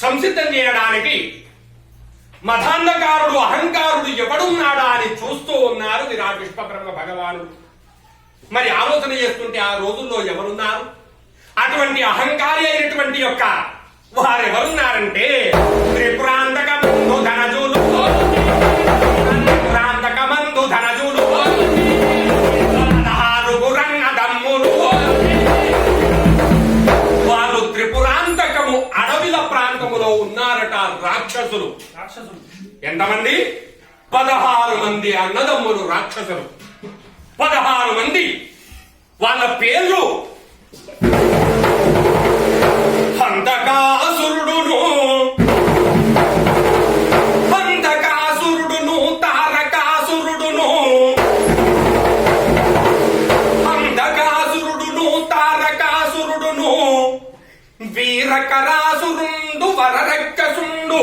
సంసిద్ధం చేయడానికి మధాంధకారుడు అహంకారుడు ఎవడున్నాడా అని చూస్తూ ఉన్నారు విరాట్ విశ్వబ్రహ్మ భగవానుడు. మరి ఆలోచన చేస్తుంటే ఆ రోజుల్లో ఎవరున్నారు? అటువంటి అహంకారి అయినటువంటి యొక్క వారెవరున్నారంటే త్రిపురాంతకమందు ధనజులు, త్రిపురాంతకమందు ధనజులు, 16 రంగదమ్ములు. వారు త్రిపురాంతకము అడవిల ప్రాంతములో ఉన్నారట రాక్షసులు. ఎంతమంది? 16 మంది అన్నదమ్ములు రాక్షసులు. 16 మంది. వాళ్ళ పేర్లు హంతకాసురుడును, హంతకాసురుడును, తారకాసురుడును, హంతకాసురుడును, తారకాసురుడును, వీరకరాసురుండు, వరరక్కసుండు,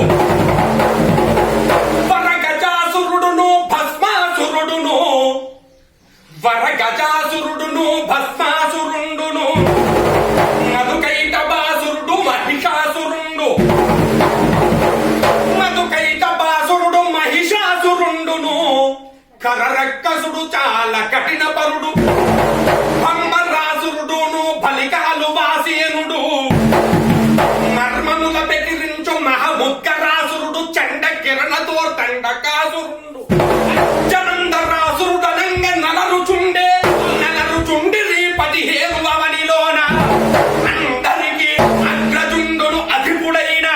వరగజాసురుడును, భస్మాసురుడును, వరగజాసురుడును, భస్మాసురుండును, మధుకైటబాసురుడు, మహిషాసురుండు, మధుకైటబాసురుడు, మహిషాసురుండును, కరరక్కసుడు చాలా కఠినపరుడు, పంబరాసురుడును, బలికాలు వాసేనుడు, మర్మముల బెదిరించు మహముగ్గరాసురుడు, చండ కిరణతో తండకాసురుడు, జనందరాసురుడనంగ నలరుచుండే, నలరుచుండిరి 17 అవనిలోన అందరికి అగ్రజుండును అధిపుడైన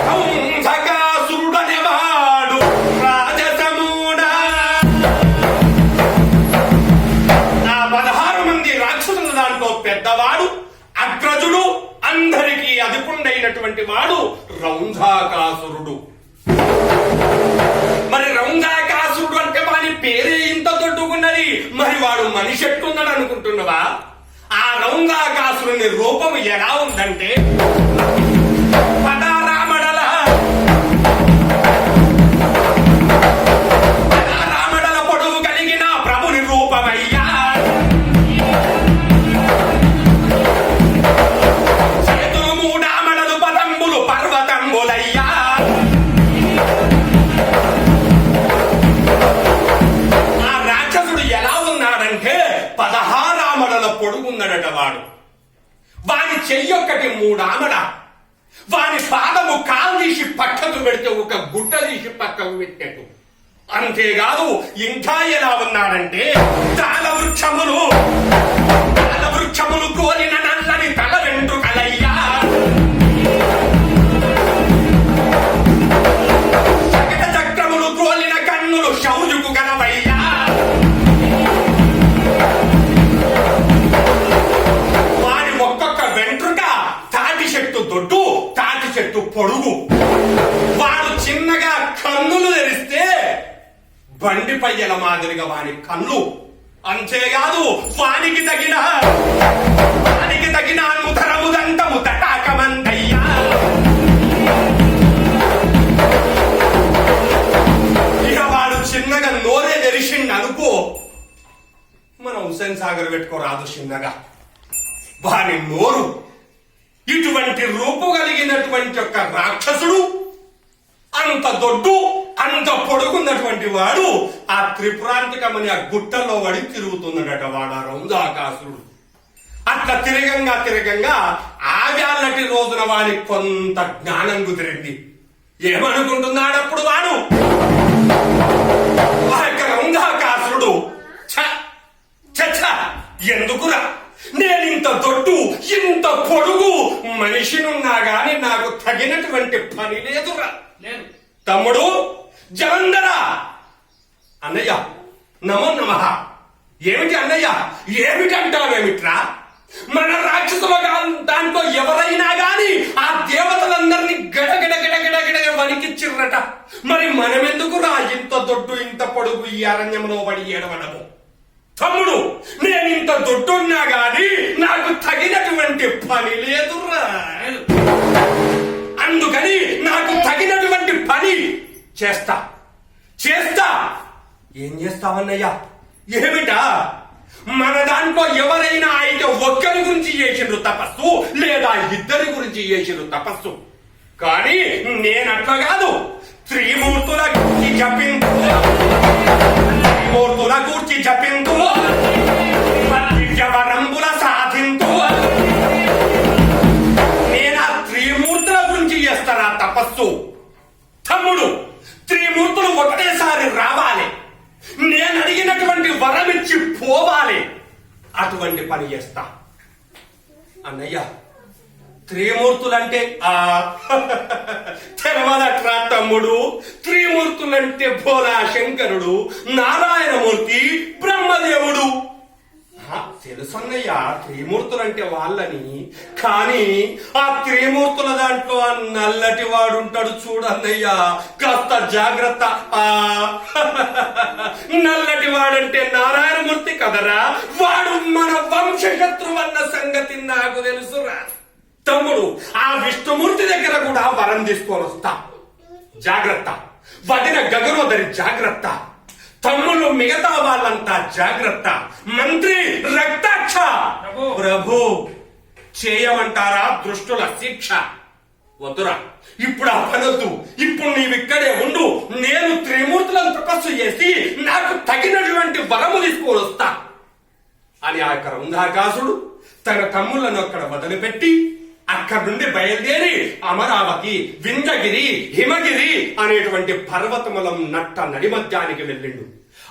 హంసకాసురుడనేవాడు రాజసముడా. ఆ 16 మంది రాక్షసుల దాంట్లో పెద్దవాడు, అగ్రజుడు, అందరికీ అధిపుండైనటువంటి వాడు రౌంధాకాసురుడు. మరి రౌంధాకాసురుడు అంటే వాడి పేరే ఇంత దొడ్డుకున్నది. మరి వాడు మనిషి ఎట్టున్నాడు అనుకుంటున్నావా? ఆ రౌంధాకాసురుని రూపం ఎలా ఉందంటే పదారామడల పొడవు కలిగిన ప్రభుని రూపమయ్యా. చేతులు 3 ఆమడలు, పదంబులు పర్వతంబులయ్యా. ఆ రాక్షసుడు ఎలా ఉన్నాడంటే 16 ఆమడల పొడుగున్నాడట వాడు. వాని చెయ్యొక్కటి 3 ఆమడ. వాని పాదము కాలు తీసి పక్కకు పెడితే ఒక గుట్ట తీసి పక్కకు పెట్టేట్టు. అంతేకాదు ఇంకా ఎలా ఉన్నాడంటే తాళ వృక్షములు కోరిన నల్లని తల వెంట్రుకలయ్యా. శకట చక్రములు కోలిన కన్నులు శౌర్యుకు గలవయ్యా. వాడి ఒక్కొక్క వెంట్రుక తాటి చెట్టు దొడ్డు, తాటి చెట్టు పొడుగు. వాడు చిన్నగా కన్నులు తెరిస్తే బండి పయ్యల మాదిరిగా వాని కన్ను. అంతేకాదు వానికి తగిన ముదరముదంతము తటాకమందయ్యా. ఇక వాడు చిన్నగా నోరే తెరిచిండు అనుకో, మనం హుస్సేన్ సాగర్ పెట్టుకోరాదు చిన్నగా. వాని నోరు ఇటువంటి రూపు కలిగినటువంటి ఒక రాక్షసుడు, అంత దొడ్డు, అంత పొడుగున్నటువంటి వాడు ఆ త్రిపురాంతకమని ఆ గుట్టలో పడి తిరుగుతున్నాడట వాడు ఆ రౌంధాకాసురుడు. అట్లా తిరగంగా ఆవ్యాలటి రోజున వాడికి కొంత జ్ఞానం కుదిరింది. ఏమనుకుంటున్నాడప్పుడు వాడు? ఆ యొక్క రౌంధాకాసురుడు ఎందుకురా నేను ఇంత దొడ్డు, ఇంత పొడుగు మనిషినున్నా గాని నాకు తగినటువంటి పని లేదురా. తమ్ముడు జలంధర, అన్నయ్య నమో నమః. ఏమిటి అన్నయ్య? ఏమిటంటావేమిట్రా? మన రాక్షసుల దాంట్లో ఎవరైనా గాని ఆ దేవతలందరినీ గడగడ వణికిచ్చిర్రట. మరి మనమెందుకురా ఇంత దొడ్డు, ఇంత పొడుగు ఈ అరణ్యంలో పడి ఏడవడము? తమ్ముడు నేను ఇంత దొడ్డున్నా గాని నాకు తగినటువంటి పని లేదురా. అందుకని నాకు తగినటువంటి పని చేస్తా. ఏం చేస్తావన్నయ్యా? ఏమిటా? మన దాంట్లో ఎవరైనా అయితే ఒక్కరి గురించి చేసిండ్రు తపస్సు, లేదా 2 గురించి చేసిండ్రు తపస్సు. కానీ నేనట్లా కాదు. త్రిమూర్తుల గూర్చి జపింతు, త్రిమూర్తుల గూర్చి జపింతు, వరంబుల సాధింతు. నేను ఆ త్రిమూర్తుల గురించి చేస్తారా తపస్సు? తమ్ముడు, త్రిమూర్తులు ఒకటేసారి రావాలి, నేను అడిగినటువంటి వరం ఇచ్చి పోవాలి, అటువంటి పని చేస్తా. అన్నయ్య, త్రిమూర్తులంటే తెలవదట్రా తమ్ముడు. త్రిమూర్తులంటే భోలా శంకరుడు, నారాయణమూర్తి, బ్రహ్మదేవుడు. తెలుసన్నయ్య త్రిమూర్తులంటే వాళ్ళని. కానీ ఆ త్రిమూర్తుల దాంట్లో ఆ నల్లటి వాడు ఉంటాడు చూడన్నయ్య, కాస్త జాగ్రత్త. నల్లటి వాడంటే నారాయణమూర్తి కదరా, వాడు మన వంశశత్రువు అన్న సంగతి నాకు తెలుసురా. తమ్ముడు, ఆ విష్ణుమూర్తి దగ్గర కూడా వరం తీసుకొని వస్తా. జాగ్రత్త. వదిన గగనోదరి జాగ్రత్త. తమ్ముళ్ళు మిగతా వాళ్ళంతా జాగ్రత్త. మంత్రి రక్తాక్ష ప్రభు చేయమంటారా దృష్టుల శిక్ష? వద్దురా, ఇప్పుడు ఆ పనొద్దు. ఇప్పుడు నీవిక్కడే ఉండు, నేను త్రిమూర్తులను తపస్సు చేసి నాకు తగినటువంటి వరము తీసుకొని వస్తా అని ఆ రుంధాకాసుడు తన తమ్ముళ్లను అక్కడ వదిలిపెట్టి అక్కడి నుండి బయలుదేరి అమరావతి, వింధ్యగిరి, హిమగిరి అనేటువంటి పర్వతములం నట్ట నడిమధ్యానికి వెళ్ళిండు.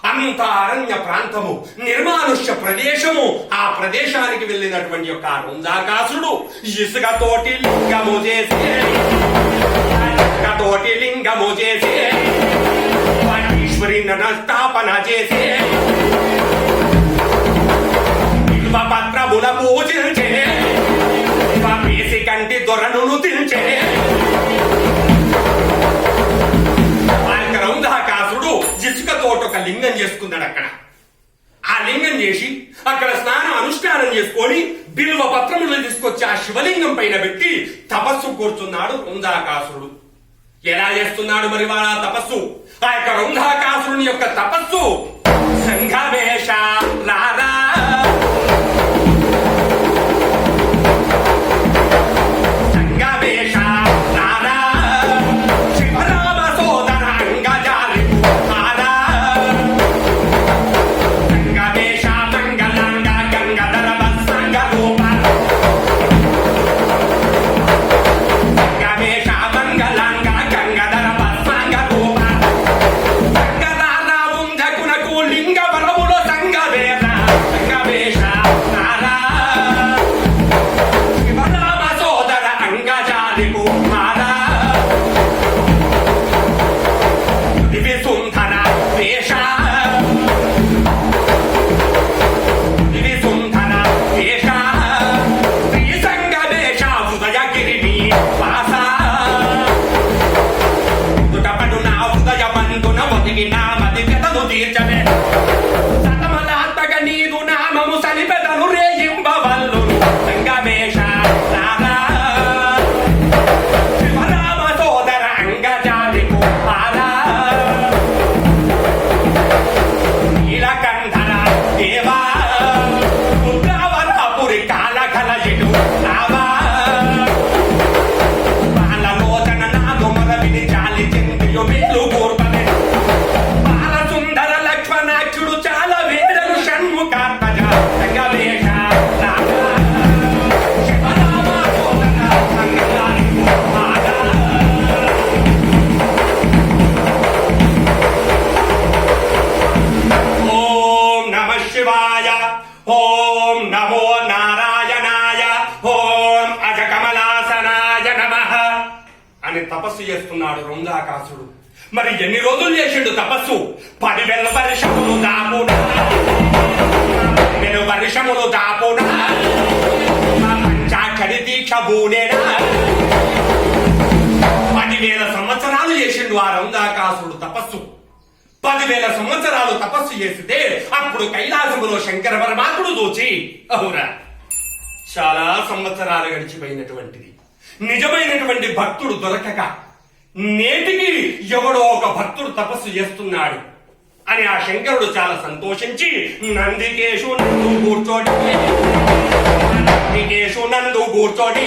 అంత అరణ్య ప్రాంతము, నిర్మానుష్య ప్రదేశము. ఆ ప్రదేశానికి వెళ్ళినటువంటి యొక్క రుంధాకాసుడు ఇసుకతోటి లింగము చేసి, ఈశ్వరిని స్థాపన చేసి, పత్రముల పూజించే, వేసి కంటి దొరను తించే. రుంధాకాసుడు ఇసుకతో ఒక లింగం చేసుకున్నాడు అక్కడ. ఆ లింగం చేసి అక్కడ స్నానం అనుష్ఠానం చేసుకొని బిల్వ పత్రములు తీసుకొచ్చి ఆ శివలింగం పైన పెట్టి తపస్సు కూర్చున్నాడు రుంధాకాసుడు. ఎలా చేస్తున్నాడు మరి వాళ్ళ తపస్సు? ఆ యొక్క రుంధాకాసురుని యొక్క తపస్సు సంఘవేష రారా, ఓం నమో నారాయణాయ, ఓం అజకమలాసనాయ నమః అని తపస్సు చేస్తున్నాడు రుంధాకాసుడు. మరి ఎన్ని రోజులు చేసిండు తపస్సు? 10,000 వర్షములు దాపునా, 10,000 వర్షములు దాపునా, పంచాక్షరి దీక్ష బూనేనా. 10,000 సంవత్సరాలు చేసిండు ఆ రుంధాకాసుడు తపస్సు. 10,000 సంవత్సరాలు తపస్సు చేస్తే అప్పుడు కైలాసములో శంకర పరమాత్ముడు చూచి, అవురా చాలా సంవత్సరాలు గడిచిపోయినటువంటిది, నిజమైనటువంటి భక్తుడు దొరకక నేటికి ఎవడో ఒక భక్తుడు తపస్సు చేస్తున్నాడు అని ఆ శంకరుడు చాలా సంతోషించి నందికేశు నందు కూర్చోటి, నందికేశు నందు కూర్చోటి,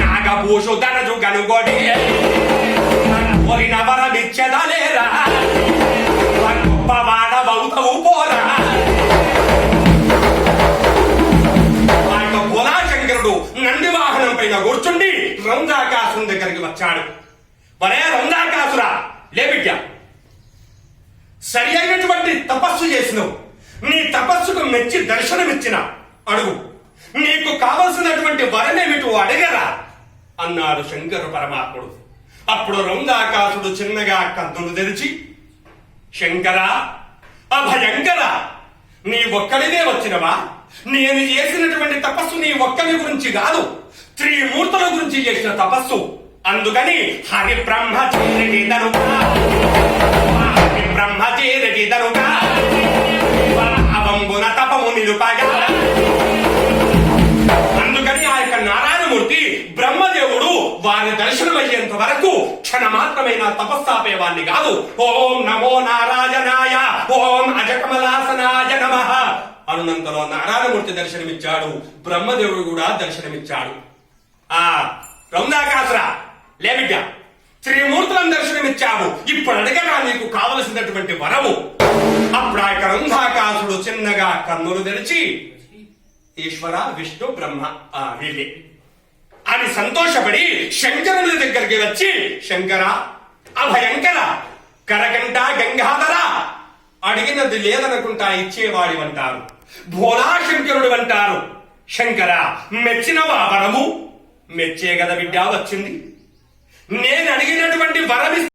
నాగ పూషు ధనజు గనుగొడి పోలిన వరమిచ్చదలేరా గొప్పవాడ బౌతవు పోరా. భోలాశంకరుడు నంది వాహనం పైన కూర్చుండి రౌందాకాసురం దగ్గరికి వచ్చాడు. వరే రౌందాకాసురా, లే బిడ్డ, సరి అయినటువంటి తపస్సు చేసినవు, నీ తపస్సుకు మెచ్చి దర్శనమిచ్చిన అడుగు, నీకు కావలసినటువంటి వరమేమిటో అడగరా అన్నాడు శంకర పరమాత్ముడు. అప్పుడు రౌందాకాసుడు చిన్నగా కన్నులు తెరిచి, శంకరా, అభయంకర, నీ ఒక్కడినే వచ్చినవా? నేను చేసినటువంటి తపస్సు నీ ఒక్కడి గురించి కాదు, త్రిమూర్తుల గురించి చేసిన తపస్సు. అందుకని హరి బ్రహ్మచేరిదనుగా అవంబున తపము నిలుపగా. అందుకని ఆ యొక్క నారాయణమూర్తి బ్రహ్మదేవుడు వారి దర్శనమయ్యేంత వరకు క్షణమాత్రమైన తపస్సాపేవాన్ని కాదు. ఓం నమో నారాయణాయ, ఓం అజకమలాసనాయ నమః అనునంతలో నారాయణమూర్తి దర్శనమిచ్చాడు, బ్రహ్మదేవుడు కూడా దర్శనమిచ్చాడు. ఆ రౌందాకాసురా, లే బిడ్డ, త్రిమూర్తులను దర్శనమిచ్చావు, ఇప్పుడు అడగగా నీకు కావలసినటువంటి వరము. అప్పుడు ఆ యొక్క రౌందాకాసుడు చిన్నగా కన్నులు తెరిచి, ఈశ్వర, విష్ణు, బ్రహ్మ వీళ్ళే అని సంతోషపడి శంకరుని దగ్గరికి వచ్చి, శంకర, అభయంకర, కరకంట, గంగాధర, అడిగినది లేదనుకుంటా ఇచ్చేవాడి అంటారు, భోలాశంకరుడు అంటారు. శంకర, మెచ్చిన వరము? మెచ్చే గద బిడ్డ వచ్చింది. నేను అడిగినటువంటి వరం